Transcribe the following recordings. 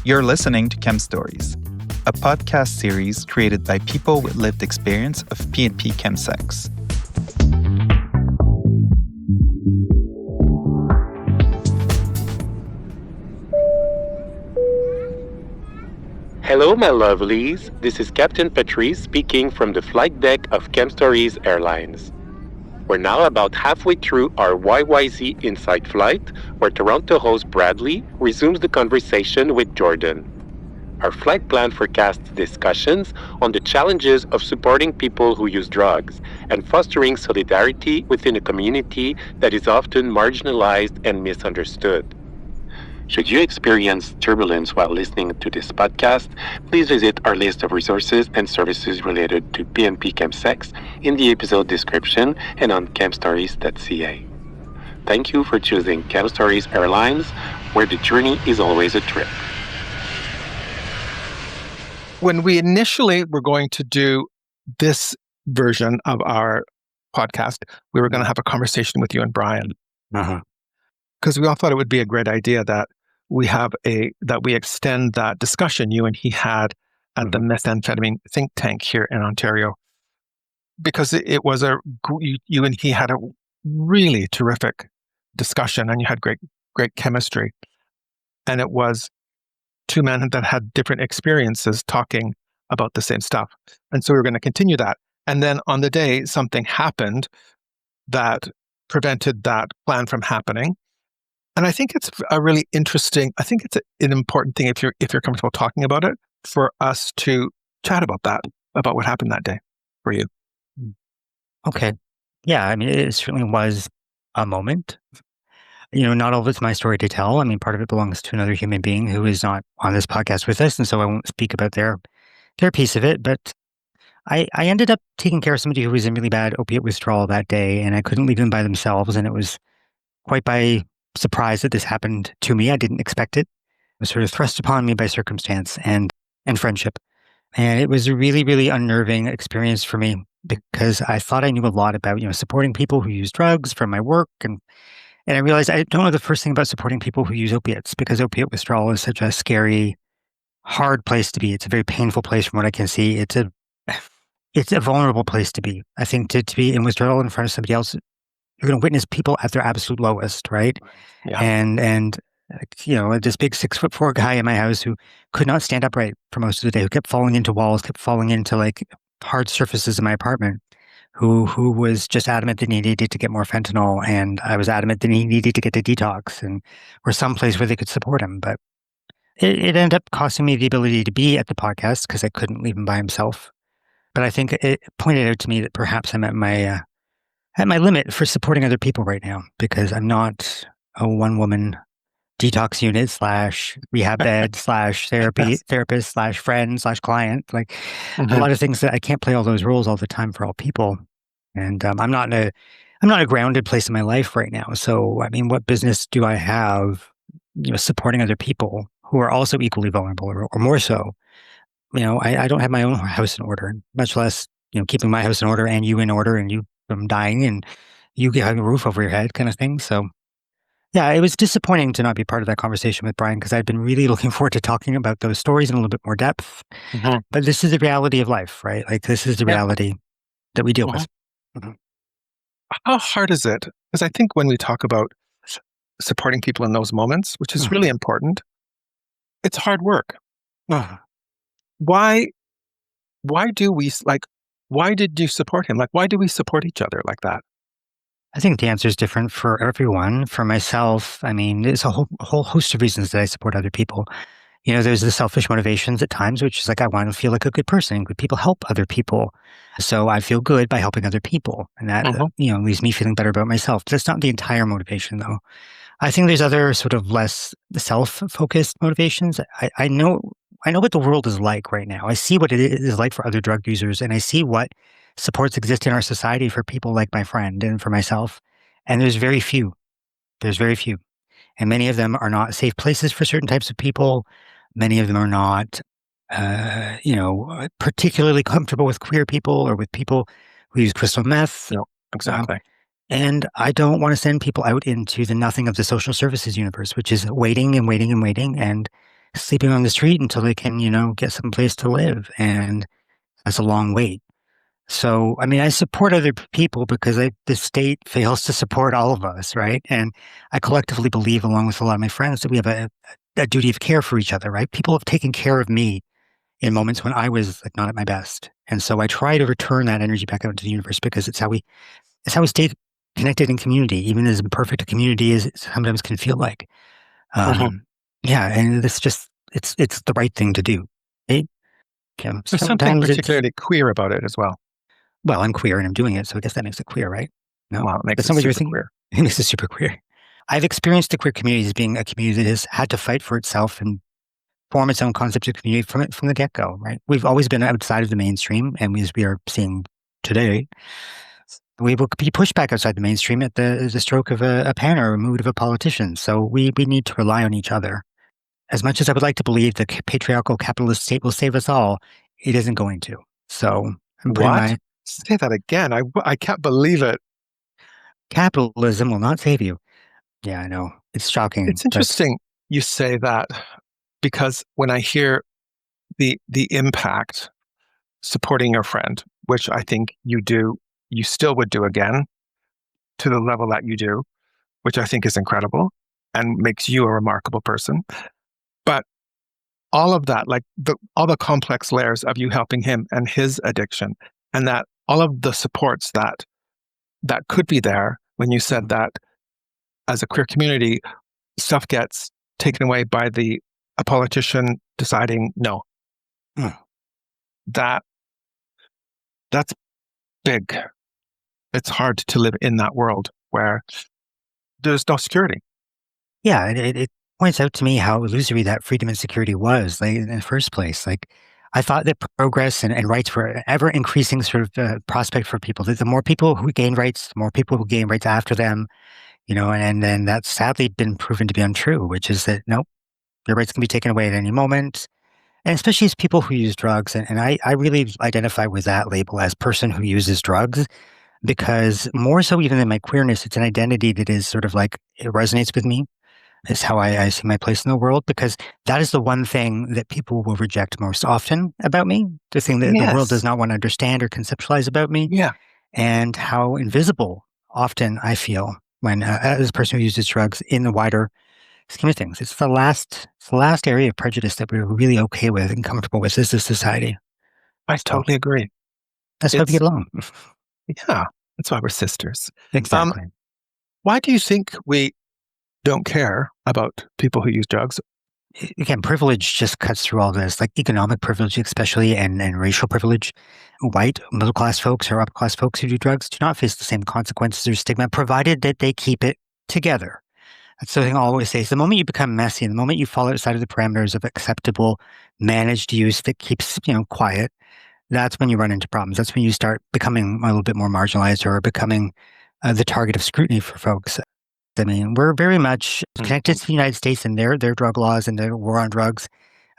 You're listening to Chem Stories, a podcast series created by people with lived experience of P&P chemsex. Hello, my lovelies. This is Captain Patrice speaking from the flight deck of Chem Stories Airlines. We're now about halfway through our YYZ Insight flight, where Toronto host Bradley resumes the conversation with Jordan. Our flight plan forecasts discussions on the challenges of supporting people who use drugs and fostering solidarity within a community that is often marginalized and misunderstood. Should you experience turbulence while listening to this podcast, please visit our list of resources and services related to P&P chemsex in the episode description and on chemstories.ca. Thank you for choosing Chem Stories Airlines, where the journey is always a trip. When we initially were going to do this version of our podcast, we were going to have a conversation with you and Brian. Because we all thought it would be a great idea that we extend that discussion you and he had at the methamphetamine think tank here in Ontario, because it was you and he had a really terrific discussion and you had great chemistry, and it was two men that had different experiences talking about the same stuff, and so we were going to continue that. And then on the day, something happened that prevented that plan from happening. And I think it's an important thing, if you're comfortable talking about it, for us to chat about what happened that day for you. Okay. Yeah, I mean, it certainly was a moment. Not all of it's my story to tell. I mean, part of it belongs to another human being who is not on this podcast with us, and so I won't speak about their piece of it. But I ended up taking care of somebody who was in really bad opiate withdrawal that day, and I couldn't leave them by themselves, and it was quite by surprise that this happened to me. I didn't expect it. It was sort of thrust upon me by circumstance and friendship. And it was a really, really unnerving experience for me, because I thought I knew a lot about, supporting people who use drugs from my work. And I realized I don't know the first thing about supporting people who use opiates, because opiate withdrawal is such a scary, hard place to be. It's a very painful place from what I can see. It's a vulnerable place to be. I think to be in withdrawal in front of somebody else, you're going to witness people at their absolute lowest, right? Yeah. And this big 6'4" guy in my house who could not stand upright for most of the day, who kept falling into walls, kept falling into like hard surfaces in my apartment, who was just adamant that he needed to get more fentanyl, and I was adamant that he needed to get to detox or someplace where they could support him. But it ended up costing me the ability to be at the podcast because I couldn't leave him by himself. But I think it pointed out to me that perhaps I'm at my limit for supporting other people right now, because I'm not a one-woman detox unit / rehab bed / therapist / friend / client. Like a lot of things that I can't play all those roles all the time for all people. And I'm not in a grounded place in my life right now. So, I mean, what business do I have, supporting other people who are also equally vulnerable or more so? I don't have my own house in order, much less, keeping my house in order and you in order and you from dying and you having a roof over your head kind of thing. So yeah, it was disappointing to not be part of that conversation with Brian, because I'd been really looking forward to talking about those stories in a little bit more depth. But this is the reality of life, right? Like this is the reality that we deal with. How hard is it? Because I think when we talk about supporting people in those moments, which is really important, it's hard work. Why did you support him? Like, why do we support each other like that? I think the answer is different for everyone. For myself, I mean, there's a whole host of reasons that I support other people. There's the selfish motivations at times, which is like, I want to feel like a good person. Good people help other people. So I feel good by helping other people. And that, leaves me feeling better about myself. That's not the entire motivation, though. I think there's other sort of less self-focused motivations. I know what the world is like right now. I see what it is like for other drug users, and I see what supports exist in our society for people like my friend and for myself. And there's very few. And many of them are not safe places for certain types of people. Many of them are not, particularly comfortable with queer people or with people who use crystal meth. No, exactly. And I don't want to send people out into the nothing of the social services universe, which is waiting and waiting and waiting and sleeping on the street until they can, get some place to live. And that's a long wait. So, I mean, I support other people because the state fails to support all of us, right? And I collectively believe, along with a lot of my friends, that we have a duty of care for each other, right? People have taken care of me in moments when I was like not at my best. And so I try to return that energy back out into the universe because it's how we stay connected in community, even as imperfect a community as it sometimes can feel like. Yeah, and it's the right thing to do. Right? There's something particularly queer about it as well. Well, I'm queer and I'm doing it, so I guess that makes it queer, right? No, well, it makes that's not what you're super thinking. queer. It makes it super queer. I've experienced the queer community as being a community that has had to fight for itself and form its own concept of community from the get-go, right? We've always been outside of the mainstream, and as we are seeing today, we will be pushed back outside the mainstream at the stroke of a pen or a mood of a politician. So we need to rely on each other. As much as I would like to believe the patriarchal capitalist state will save us all, it isn't going to. So I'm putting Say that again. I can't believe it. Capitalism will not save you. Yeah, I know. It's shocking. It's interesting you say that, because when I hear the impact supporting your friend, which I think you do, you still would do again to the level that you do, which I think is incredible and makes you a remarkable person. But all of that, like all the complex layers of you helping him and his addiction, and that all of the supports that could be there when you said that as a queer community, stuff gets taken away by a politician deciding no. That's big. It's hard to live in that world where there's no security. Yeah, it points out to me how illusory that freedom and security was, like, in the first place. Like, I thought that progress and rights were an ever increasing sort of prospect for people. That the more people who gain rights, the more people who gain rights after them, and then that's sadly been proven to be untrue, which is that, nope, your rights can be taken away at any moment. And especially as people who use drugs. And I really identify with that label as person who uses drugs, because more so even than my queerness, it's an identity that is sort of like, it resonates with me. Is how I see my place in the world, because that is the one thing that people will reject most often about me, the thing that the world does not want to understand or conceptualize about me. Yeah. And how invisible often I feel when, as a person who uses drugs in the wider scheme of things. It's the last area of prejudice that we're really okay with and comfortable with as a society. I totally agree. That's why we get along. Yeah. That's why we're sisters. Exactly. Why do you think we don't care about people who use drugs? Again, privilege just cuts through all this, like economic privilege especially, and racial privilege. White, middle-class folks or upper-class folks who do drugs do not face the same consequences or stigma, provided that they keep it together. That's the thing I always say, is the moment you become messy, the moment you fall outside of the parameters of acceptable managed use that keeps, quiet, that's when you run into problems. That's when you start becoming a little bit more marginalized or becoming the target of scrutiny for folks. I mean, we're very much connected to the United States and their drug laws and their war on drugs,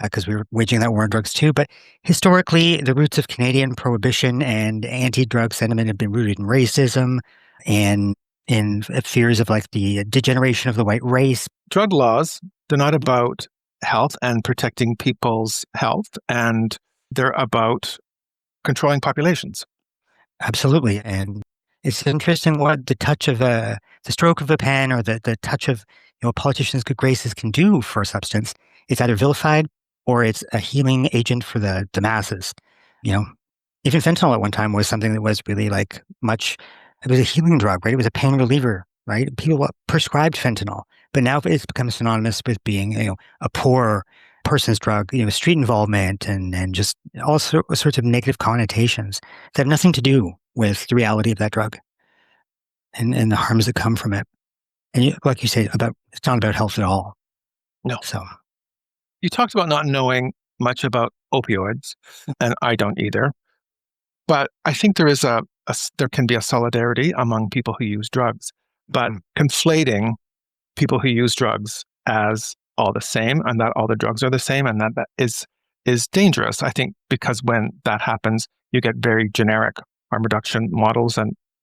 because we were waging that war on drugs too. But historically, the roots of Canadian prohibition and anti-drug sentiment have been rooted in racism and in fears of like the degeneration of the white race. Drug laws, they're not about health and protecting people's health, and they're about controlling populations. Absolutely. And it's interesting what the touch of the stroke of a pen or the touch of a politician's good graces can do for a substance. It's either vilified or it's a healing agent for the masses. Even fentanyl at one time was something that was really like it was a healing drug, right? It was a pain reliever, right? People prescribed fentanyl, but now it's become synonymous with being, a poor person's drug, street involvement and just all sorts of negative connotations that have nothing to do with the reality of that drug and the harms that come from it. And like you say, it's not about health at all. No. So you talked about not knowing much about opioids, and I don't either. But I think there is there can be a solidarity among people who use drugs, but conflating people who use drugs as all the same and that all the drugs are the same and that is dangerous. I think because when that happens, you get very generic harm reduction models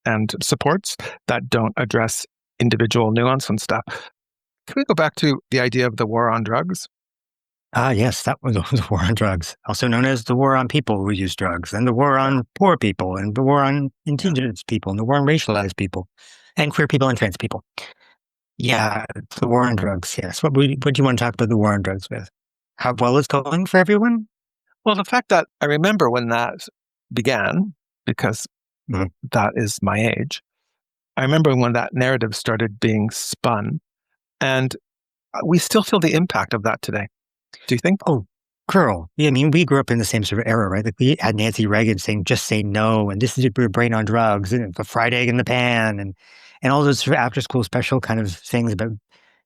and supports that don't address individual nuance and stuff. Can we go back to the idea of the war on drugs? Yes, that was the war on drugs, also known as the war on people who use drugs, and the war on poor people, and the war on indigenous people, and the war on racialized people, and queer people and trans people. Yeah, the war on drugs. Yes. What do you want to talk about the war on drugs with? How well it's going for everyone? Well, the fact that I remember when that began, because that is my age, I remember when that narrative started being spun, and we still feel the impact of that today. Do you think? Oh, girl. Yeah, I mean, we grew up in the same sort of era, right? Like we had Nancy Reagan saying, just say no, and this is your brain on drugs, and the fried egg in the pan, and all those sort of after school special kind of things about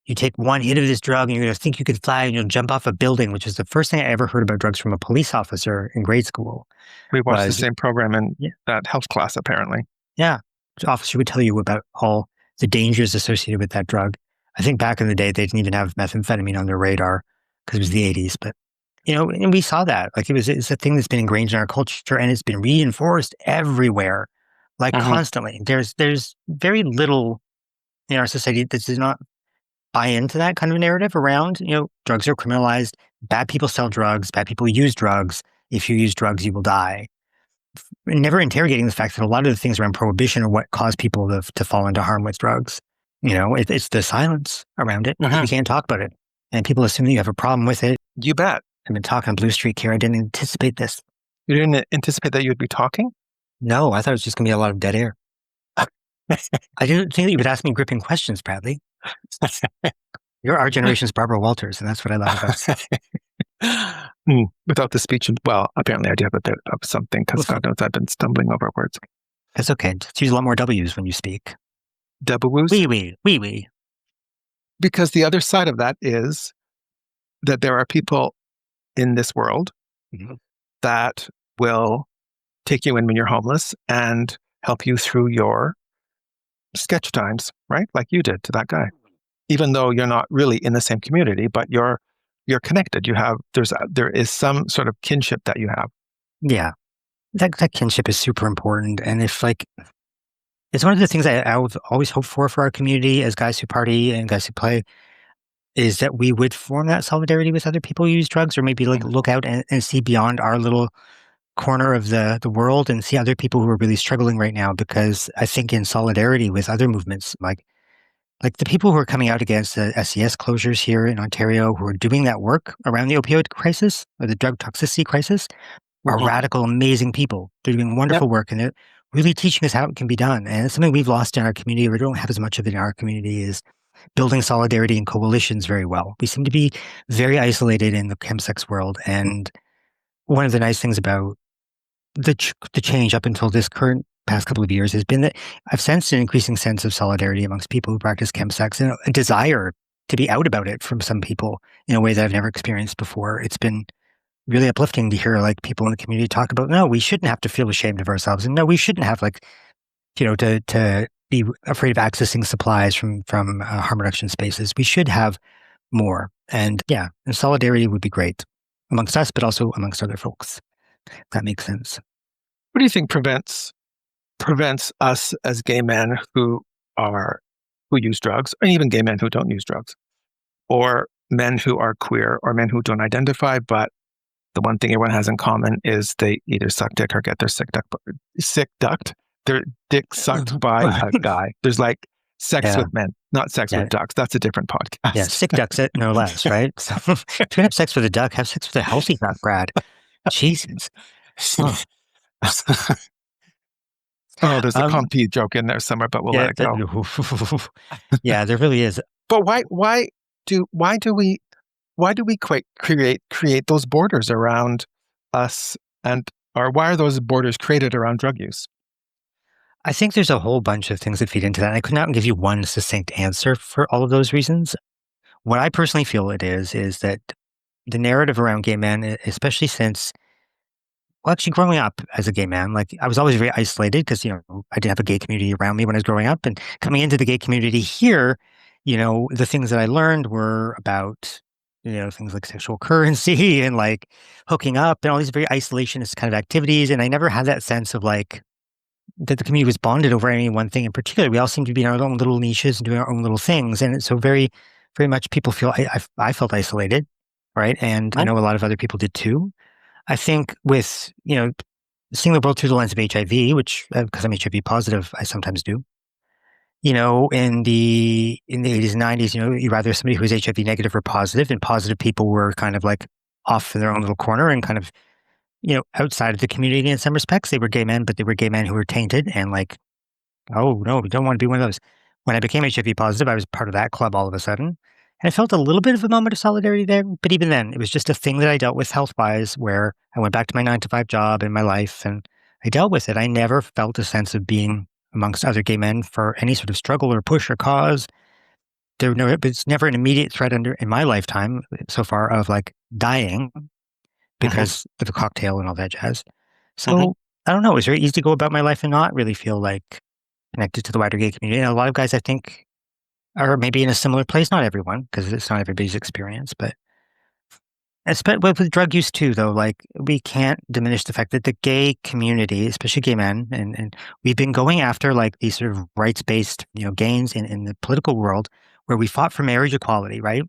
you take one hit of this drug and you're going to think you could fly and you'll jump off a building, which is the first thing I ever heard about drugs from a police officer in grade school. We watched the same program in that health class, apparently. Yeah. The officer would tell you about all the dangers associated with that drug. I think back in the day, they didn't even have methamphetamine on their radar because it was the 80s. But, and we saw that. Like it's a thing that's been ingrained in our culture and it's been reinforced everywhere, like constantly. There's very little in our society that does not buy into that kind of narrative around, drugs are criminalized, bad people sell drugs, bad people use drugs. If you use drugs, you will die. Never interrogating the fact that a lot of the things around prohibition are what cause people to fall into harm with drugs. It's the silence around it. You can't talk about it. And people assume that you have a problem with it. You bet. I've been talking on Blue Streak here. I didn't anticipate this. You didn't anticipate that you would be talking? No, I thought it was just going to be a lot of dead air. I didn't think that you would ask me gripping questions, Bradley. You're our generation's Barbara Walters, and that's what I love about it. Without the speech, well, apparently I do have a bit of something, because God knows I've been stumbling over words. That's okay. Just use a lot more W's when you speak. W's? Oui. Because the other side of that is that there are people in this world that will take you in when you're homeless and help you through your sketch times, right? Like you did to that guy. Even though you're not really in the same community, but you're connected. There is some sort of kinship that you have. Yeah, that kinship is super important, and it's one of the things I would always hope for our community as guys who party and guys who play, is that we would form that solidarity with other people who use drugs, or maybe look out and see beyond our little corner of the world and see other people who are really struggling right now. Because I think in solidarity with other movements, like the people who are coming out against the SES closures here in Ontario, who are doing that work around the opioid crisis or the drug toxicity crisis, are radical, amazing people. They're doing wonderful work, and they're really teaching us how it can be done. And it's something we've lost in our community. We don't have as much of it in our community, is building solidarity and coalitions very well. We seem to be very isolated in the chemsex world. And one of the nice things about the change up until this past couple of years has been that I've sensed an increasing sense of solidarity amongst people who practice chemsex, and a desire to be out about it from some people in a way that I've never experienced before. It's been really uplifting to hear people in the community talk about, no, we shouldn't have to feel ashamed of ourselves, and no, we shouldn't have to be afraid of accessing supplies from harm reduction spaces. We should have more, and solidarity would be great amongst us, but also amongst other folks. If that makes sense. What do you think prevents us as gay men who use drugs, and even gay men who don't use drugs, or men who are queer, or men who don't identify, but the one thing everyone has in common is they either suck dick or get their their dick sucked by a guy. There's sex with men, not sex with ducks. That's a different podcast. Yeah, sick ducks, no less, right? So if you're going to have sex with a duck, have sex with a healthy duck, Brad. Jesus. Oh, there's a Compy joke in there somewhere, but we'll let it go. Yeah, there really is. But why do we create those borders around us, or why are those borders created around drug use? I think there's a whole bunch of things that feed into that. I could not give you one succinct answer for all of those reasons. What I personally feel it is that the narrative around gay men, especially since, well, actually growing up as a gay man, I was always very isolated because, I didn't have a gay community around me when I was growing up. And coming into the gay community here, the things that I learned were about, things like sexual currency and hooking up and all these very isolationist kind of activities. And I never had that sense of that the community was bonded over any one thing in particular. We all seem to be in our own little niches and doing our own little things. And so very, very much people feel, I felt isolated right? And I know a lot of other people did too. I think with, seeing the world through the lens of HIV, which, because I'm HIV positive, I sometimes do. In the 80s and 90s, you're either somebody who was HIV negative or positive, and positive people were kind of like off in their own little corner and kind of, outside of the community in some respects. They were gay men, but they were gay men who were tainted and like, oh no, we don't want to be one of those. When I became HIV positive, I was part of that club all of a sudden. And I felt a little bit of a moment of solidarity there. But even then, it was just a thing that I dealt with health-wise, where I went back to my 9-to-5 job in my life and I dealt with it. I never felt a sense of being amongst other gay men for any sort of struggle or push or cause. It's never an immediate threat in my lifetime so far of like dying because of the cocktail and all that jazz. So I don't know. It was very easy to go about my life and not really feel like connected to the wider gay community. And a lot of guys, I think, are maybe in a similar place. Not everyone, because it's not everybody's experience, but with drug use too, though, like we can't diminish the fact that the gay community, especially gay men, and we've been going after like these sort of rights-based, gains in the political world where we fought for marriage equality, right?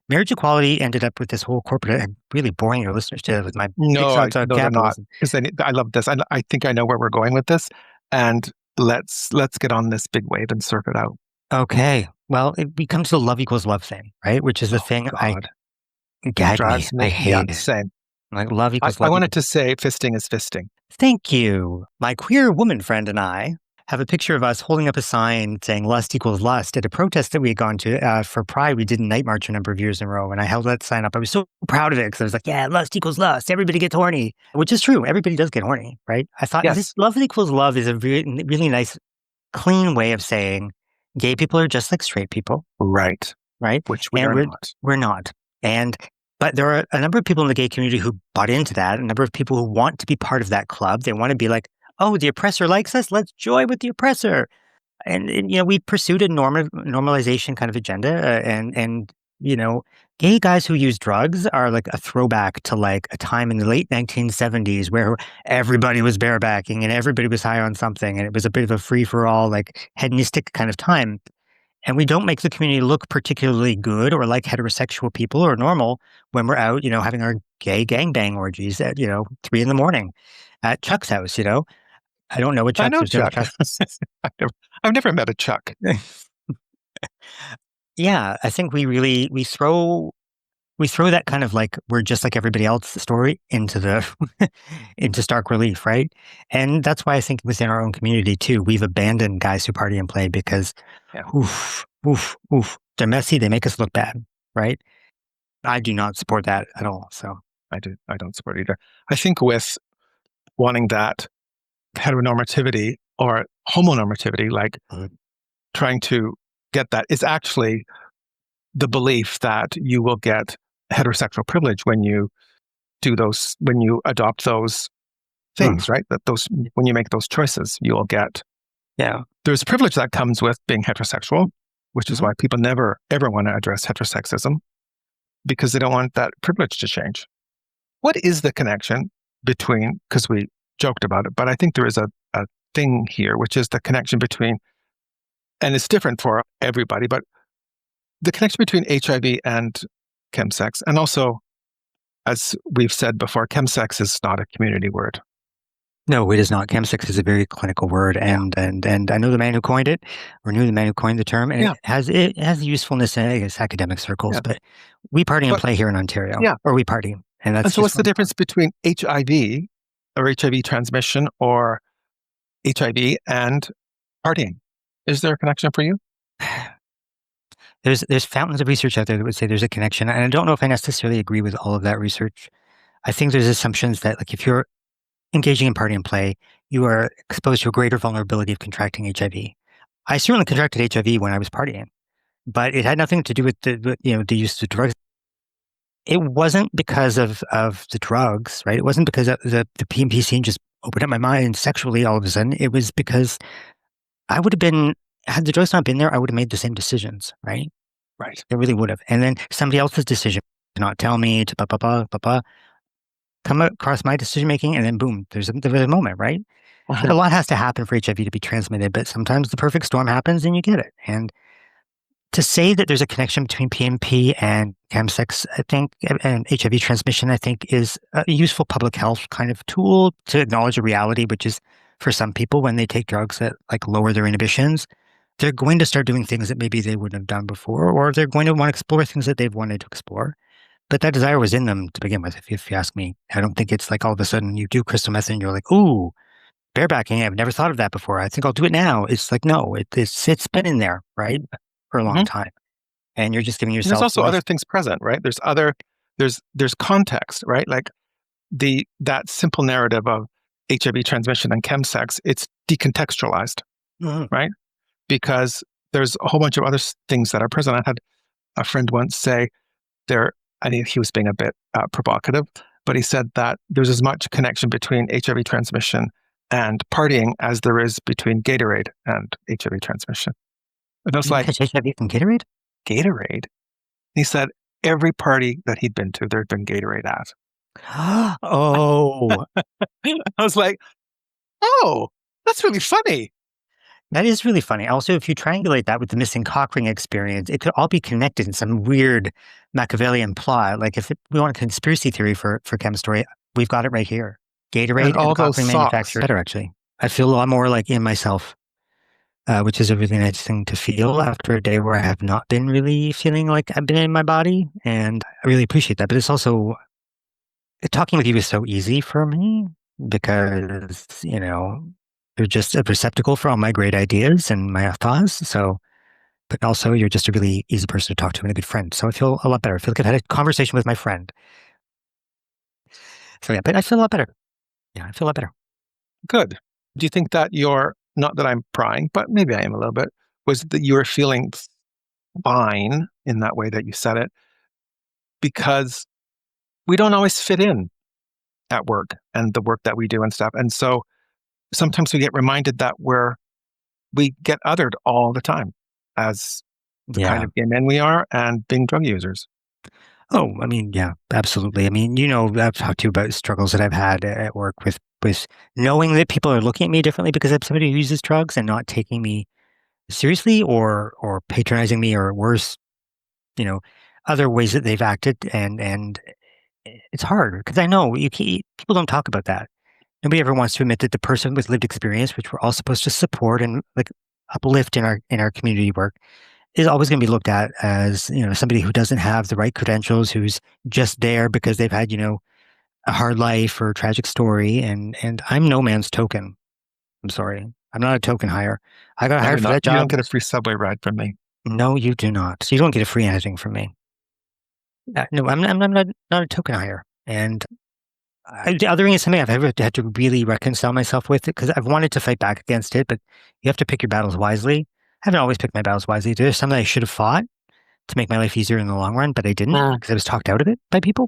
Marriage equality ended up with this whole corporate. I'm really boring your listeners to with my no, they're not, because I love this. I think I know where we're going with this, and let's get on this big wave and surf it out. Okay. Well, it becomes the love equals love thing, right? Which is the thing God. I hate. Same. Like love equals love. I wanted to say fisting is fisting. Thank you. My queer woman friend and I have a picture of us holding up a sign saying lust equals lust at a protest that we had gone to for Pride. We did a night march a number of years in a row, and I held that sign up. I was so proud of it because I was like, yeah, lust equals lust. Everybody gets horny, which is true. Everybody does get horny, right? I thought this love equals love is a really, really nice, clean way of saying gay people are just like straight people. Right. Which we're not. But there are a number of people in the gay community who bought into that, a number of people who want to be part of that club. They want to be like, oh, the oppressor likes us. Let's join with the oppressor. And we pursued a normalization kind of agenda. And gay guys who use drugs are like a throwback to like a time in the late 1970s where everybody was barebacking and everybody was high on something. And it was a bit of a free-for-all, like hedonistic kind of time. And we don't make the community look particularly good or like heterosexual people or normal when we're out, having our gay gangbang orgies at, 3 a.m. at Chuck's house, I don't know what Chuck is. Chuck. I've never met a Chuck. Yeah, I think we throw that kind of like we're just like everybody else story into into stark relief, right? And that's why I think within our own community too, we've abandoned guys who party and play because oof, they're messy, they make us look bad, right? I do not support that at all. So I don't support it either. I think with wanting that heteronormativity or homonormativity, like trying to get that, is actually the belief that you will get heterosexual privilege when you do those, when you adopt those things, right? That when you make those choices, you will get. Yeah. There's privilege that comes with being heterosexual, which is why people never ever want to address heterosexism, because they don't want that privilege to change. What is the connection between, because we joked about it, but I think there is a thing here, which is the connection between, and it's different for everybody, but the connection between HIV and chemsex. And also, as we've said before, chemsex is not a community word. No, it is not. Chemsex is a very clinical word, and I know the man who coined it, or knew the man who coined the term, and it has usefulness in, I guess, academic circles. But we party and play here in Ontario, or we party, and that's. And so, what's the difference between HIV or HIV transmission or HIV and partying? Is there a connection for you? There's fountains of research out there that would say there's a connection, and I don't know if I necessarily agree with all of that research. I think there's assumptions that, like, if you're engaging in party and play, you are exposed to a greater vulnerability of contracting HIV. I certainly contracted HIV when I was partying, but it had nothing to do with the use of drugs. It wasn't because of the drugs, right? It wasn't because the PNP scene just opened up my mind sexually all of a sudden. It was because I would have been, had the drugs not been there, I would have made the same decisions, right? Right. It really would have. And then somebody else's decision to not tell me, to come across my decision making, and then boom, there was a moment, right? But a lot has to happen for HIV to be transmitted, but sometimes the perfect storm happens and you get it. And to say that there's a connection between PNP and chemsex, I think, and HIV transmission, I think, is a useful public health kind of tool to acknowledge a reality, which is for some people, when they take drugs that like lower their inhibitions, they're going to start doing things that maybe they wouldn't have done before, or they're going to want to explore things that they've wanted to explore. But that desire was in them to begin with, if you ask me. I don't think it's like all of a sudden you do crystal meth and you're like, ooh, barebacking, I've never thought of that before. I think I'll do it now. It's like, no, it's been in there, right? For a long time. And you're just giving yourself. And there's also other things present, right? There's context, right? Like that simple narrative of HIV transmission and chemsex, it's decontextualized, right? Because there's a whole bunch of other things that are present. I had a friend once say I think he was being a bit provocative, but he said that there's as much connection between HIV transmission and partying as there is between Gatorade and HIV transmission. And I was like, HIV from Gatorade? Gatorade? He said every party that he'd been to, there'd been Gatorade at. Oh. I was like, oh, that's really funny. That is really funny. Also, if you triangulate that with the missing cock ring experience, it could all be connected in some weird Machiavellian plot. Like if we want a conspiracy theory for Chem Story, we've got it right here. Gatorade and all cock ring manufacturer. Better, actually. I feel a lot more like in myself, which is a really nice thing to feel after a day where I have not been really feeling like I've been in my body. And I really appreciate that. But it's also, talking with you is so easy for me because, you're just a receptacle for all my great ideas and my thoughts. So, but also you're just a really easy person to talk to and a good friend. So I feel a lot better. I feel like I've had a conversation with my friend. So yeah, but I feel a lot better. Yeah, I feel a lot better. Good. Do you think that not that I'm prying, but maybe I am a little bit, was that you were feeling fine in that way that you said it? Because we don't always fit in at work and the work that we do and stuff. And so sometimes we get reminded that we get othered all the time as the kind of gay men we are and being drug users. Oh, I mean, yeah, absolutely. I mean, I've talked to you about struggles that I've had at work with knowing that people are looking at me differently because I'm somebody who uses drugs and not taking me seriously or patronizing me or worse, other ways that they've acted. And it's hard because I know people don't talk about that. Nobody ever wants to admit that the person with lived experience, which we're all supposed to support and like uplift in our community work, is always going to be looked at as somebody who doesn't have the right credentials, who's just there because they've had a hard life or a tragic story, and I'm no man's token. I'm sorry, I'm not a token hire. I got hired for that job. You don't get a free subway ride from me. No, you do not. So you don't get a free anything from me. No, I'm not a token hire, and. The othering is something I've ever had to really reconcile myself with it because I've wanted to fight back against it, but you have to pick your battles wisely. I haven't always picked my battles wisely. There's some that I should have fought to make my life easier in the long run, but I didn't because I was talked out of it by people.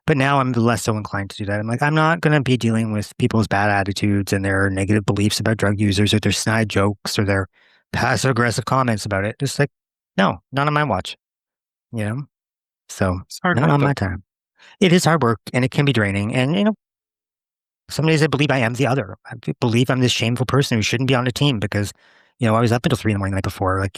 But now I'm less so inclined to do that. I'm like, I'm not going to be dealing with people's bad attitudes and their negative beliefs about drug users or their snide jokes or their passive aggressive comments about it. Just like, no, not on my watch. So it's hard not on my time. It is hard work and it can be draining. And, some days I believe I am the other. I believe I'm this shameful person who shouldn't be on the team because, I was up until 3 a.m. the night before. Like,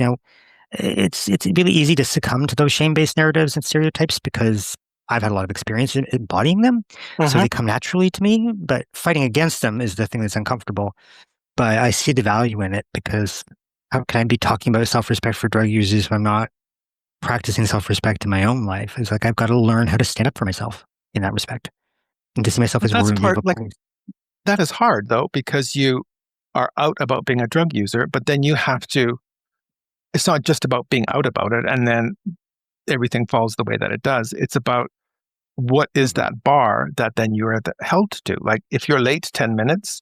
it's really easy to succumb to those shame-based narratives and stereotypes because I've had a lot of experience in embodying them. So they come naturally to me, but fighting against them is the thing that's uncomfortable. But I see the value in it because how can I be talking about self-respect for drug users if I'm not practicing self-respect in my own life? It's like I've got to learn how to stand up for myself in that respect and to see myself as worthy of a place. That is hard though, because you are out about being a drug user, but then you have to, it's not just about being out about it and then everything falls the way that it does. It's about what is that bar that then you are held to. Like if you're late 10 minutes,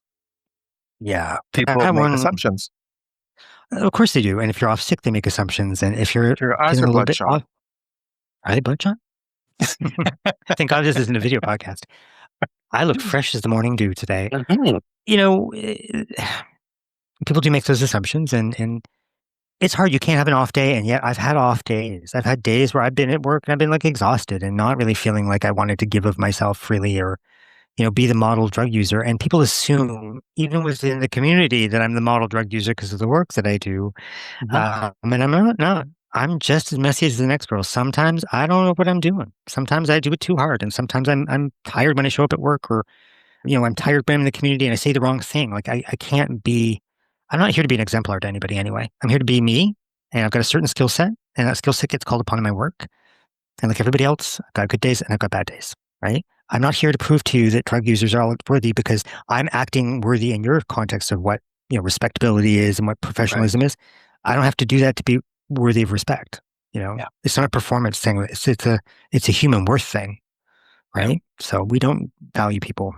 people make assumptions. Of course they do. And if you're off sick, they make assumptions. And if your eyes are bloodshot. Are they bloodshot? Thank God this isn't a video podcast. I look fresh as the morning dew today. People do make those assumptions and it's hard. You can't have an off day. And yet I've had off days. I've had days where I've been at work and I've been like exhausted and not really feeling like I wanted to give of myself freely or, be the model drug user. And people assume, even within the community, that I'm the model drug user because of the work that I do. And I'm not. I'm just as messy as the next girl. Sometimes I don't know what I'm doing. Sometimes I do it too hard, and sometimes I'm tired when I show up at work, or I'm tired when I'm in the community and I say the wrong thing. Like I can't be. I'm not here to be an exemplar to anybody anyway. I'm here to be me, and I've got a certain skill set, and that skill set gets called upon in my work. And like everybody else, I've got good days and I've got bad days, right? I'm not here to prove to you that drug users are all worthy because I'm acting worthy in your context of what respectability is and what professionalism is. I don't have to do that to be worthy of respect. It's not a performance thing. It's a human worth thing, right? Yeah. So we don't value people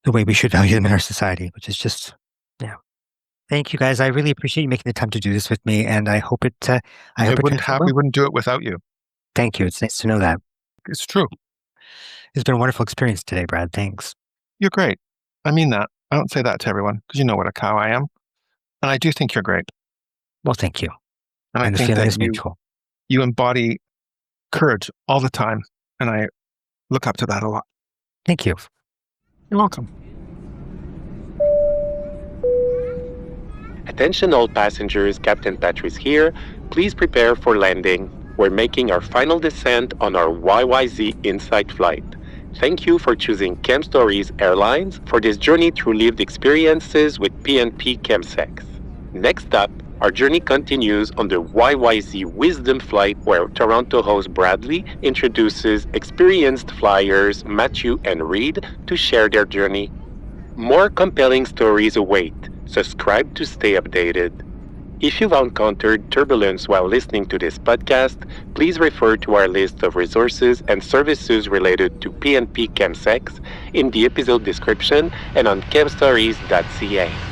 the way we should value them in our society, which is just, Thank you guys. I really appreciate you making the time to do this with me, and I hope it. We wouldn't do it without you. Thank you. It's nice to know that. It's true. It's been a wonderful experience today, Brad. Thanks. You're great. I mean that. I don't say that to everyone because you know what a cow I am. And I do think you're great. Well, thank you. And I think that you embody courage all the time. And I look up to that a lot. Thank you. You're welcome. Attention all passengers, Captain Patrice here. Please prepare for landing. We're making our final descent on our YYZ Insight flight. Thank you for choosing Chem Stories Airlines for this journey through lived experiences with PNP Chemsex. Next up, our journey continues on the YYZ Wisdom flight, where Toronto host Bradley introduces experienced flyers Matthew and Reed to share their journey. More compelling stories await. Subscribe to stay updated. If you've encountered turbulence while listening to this podcast, please refer to our list of resources and services related to PNP Chemsex in the episode description and on chemstories.ca.